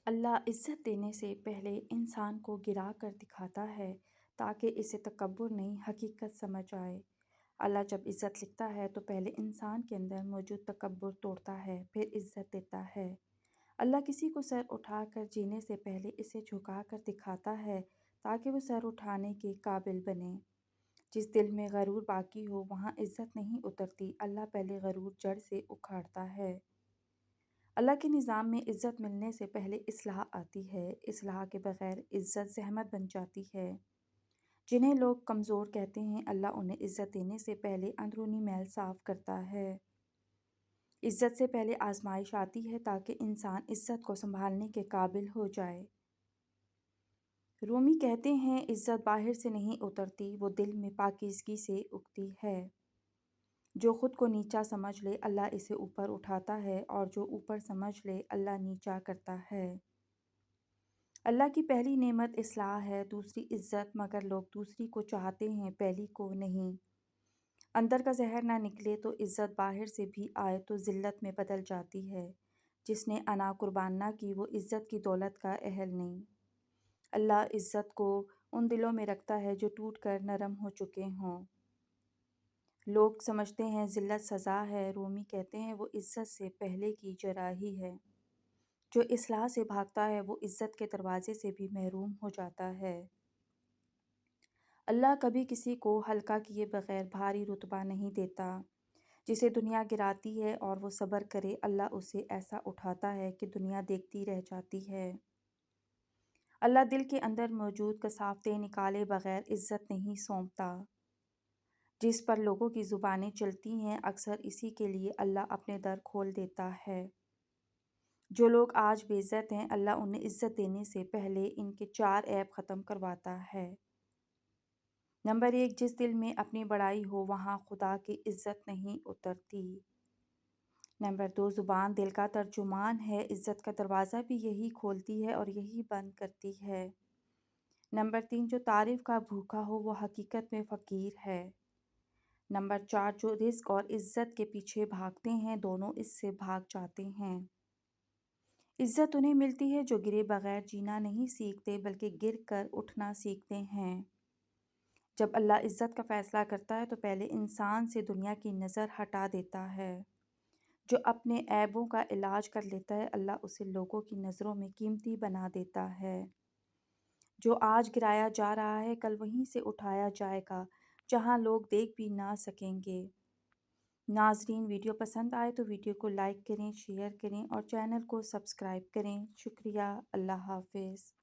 اللہ عزت دینے سے پہلے انسان کو گرا کر دکھاتا ہے تاکہ اسے تکبر نہیں حقیقت سمجھ آئے۔ اللہ جب عزت لکھتا ہے تو پہلے انسان کے اندر موجود تکبر توڑتا ہے، پھر عزت دیتا ہے۔ اللہ کسی کو سر اٹھا کر جینے سے پہلے اسے جھکا کر دکھاتا ہے تاکہ وہ سر اٹھانے کے قابل بنے۔ جس دل میں غرور باقی ہو وہاں عزت نہیں اترتی، اللہ پہلے غرور جڑ سے اکھاڑتا ہے۔ اللہ کے نظام میں عزت ملنے سے پہلے اصلاح آتی ہے، اصلاح کے بغیر عزت زحمت بن جاتی ہے۔ جنہیں لوگ کمزور کہتے ہیں، اللہ انہیں عزت دینے سے پہلے اندرونی میل صاف کرتا ہے۔ عزت سے پہلے آزمائش آتی ہے تاکہ انسان عزت کو سنبھالنے کے قابل ہو جائے۔ رومی کہتے ہیں عزت باہر سے نہیں اترتی، وہ دل میں پاکیزگی سے اگتی ہے۔ جو خود کو نیچا سمجھ لے اللہ اسے اوپر اٹھاتا ہے، اور جو اوپر سمجھ لے اللہ نیچا کرتا ہے۔ اللہ کی پہلی نعمت اصلاح ہے، دوسری عزت، مگر لوگ دوسری کو چاہتے ہیں پہلی کو نہیں۔ اندر کا زہر نہ نکلے تو عزت، باہر سے بھی آئے تو ذلت میں بدل جاتی ہے۔ جس نے انا قربان نہ کی وہ عزت کی دولت کا اہل نہیں۔ اللہ عزت کو ان دلوں میں رکھتا ہے جو ٹوٹ کر نرم ہو چکے ہوں۔ لوگ سمجھتے ہیں ذلت سزا ہے، رومی کہتے ہیں وہ عزت سے پہلے کی جراحی ہے۔ جو اصلاح سے بھاگتا ہے وہ عزت کے دروازے سے بھی محروم ہو جاتا ہے۔ اللہ کبھی کسی کو ہلکا کیے بغیر بھاری رتبہ نہیں دیتا۔ جسے دنیا گراتی ہے اور وہ صبر کرے، اللہ اسے ایسا اٹھاتا ہے کہ دنیا دیکھتی رہ جاتی ہے۔ اللہ دل کے اندر موجود کثافتیں نکالے بغیر عزت نہیں سونپتا۔ جس پر لوگوں کی زبانیں چلتی ہیں، اکثر اسی کے لیے اللہ اپنے در کھول دیتا ہے۔ جو لوگ آج بے عزت ہیں، اللہ انہیں عزت دینے سے پہلے ان کے 4 عیب ختم کرواتا ہے۔ نمبر 1، جس دل میں اپنی بڑائی ہو وہاں خدا کی عزت نہیں اترتی۔ نمبر 2، زبان دل کا ترجمان ہے، عزت کا دروازہ بھی یہی کھولتی ہے اور یہی بند کرتی ہے۔ نمبر 3، جو تعریف کا بھوکا ہو وہ حقیقت میں فقیر ہے۔ نمبر 4، جو رزق اور عزت کے پیچھے بھاگتے ہیں دونوں اس سے بھاگ جاتے ہیں۔ عزت انہیں ملتی ہے جو گرے بغیر جینا نہیں سیکھتے بلکہ گر کر اٹھنا سیکھتے ہیں۔ جب اللہ عزت کا فیصلہ کرتا ہے تو پہلے انسان سے دنیا کی نظر ہٹا دیتا ہے۔ جو اپنے عیبوں کا علاج کر لیتا ہے اللہ اسے لوگوں کی نظروں میں قیمتی بنا دیتا ہے۔ جو آج گرایا جا رہا ہے کل وہیں سے اٹھایا جائے گا جہاں لوگ دیکھ بھی نہ سکیں گے۔ ناظرین، ویڈیو پسند آئے تو ویڈیو کو لائک کریں، شیئر کریں اور چینل کو سبسکرائب کریں۔ شکریہ۔ اللہ حافظ۔